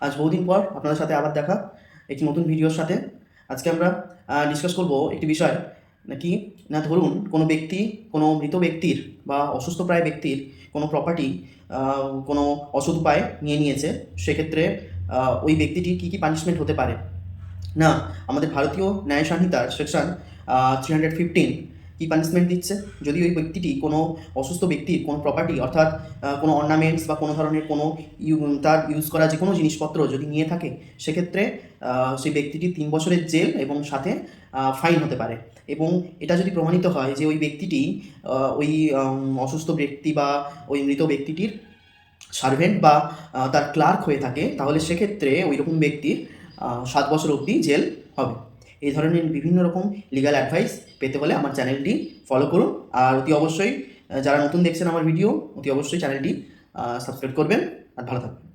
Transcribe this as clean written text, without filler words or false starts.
আজ বহুদিন পর আপনাদের সাথে আবার দেখা একটি নতুন ভিডিওর সাথে। আজকে আমরা ডিসকাস করব একটি বিষয়, নাকি না ধরুন কোনো ব্যক্তি, কোনো মৃত ব্যক্তির বা অসুস্থপ্রায় ব্যক্তির কোনো প্রপার্টি কোনো অসৎ উপায়ে নিয়ে নিয়েছে। সেক্ষেত্রে ওই ব্যক্তিটির কী কী পানিশমেন্ট হতে পারে। না, আমাদের ভারতীয় ন্যায় সংহিতার সেকশন 315 কী পানিশমেন্ট দিচ্ছে, যদি ওই ব্যক্তিটি কোনো অসুস্থ ব্যক্তির কোনো প্রপার্টি অর্থাৎ কোনো অর্নামেন্টস বা কোনো ধরনের কোনো তার ইউজ করা যে কোনো জিনিসপত্র যদি নিয়ে থাকে, সেক্ষেত্রে সেই ব্যক্তিটি 3 বছরের জেল এবং সাথে ফাইন হতে পারে। এবং এটা যদি প্রমাণিত হয় যে ওই ব্যক্তিটি ওই অসুস্থ ব্যক্তি বা ওই মৃত ব্যক্তিটির সার্ভেন্ট বা তার ক্লার্ক হয়ে থাকে, তাহলে সেক্ষেত্রে ওই রকম ব্যক্তির 7 বছর অবধি জেল হবে। এই ধরনের বিভিন্ন রকম লিগ্যাল অ্যাডভাইস পেতে হলে আমার চ্যানেলটি ফলো করুন। আর অতি অবশ্যই যারা নতুন দেখছেন আমার ভিডিও, অতি অবশ্যই চ্যানেলটি সাবস্ক্রাইব করবেন। আর ভালো থাকবেন।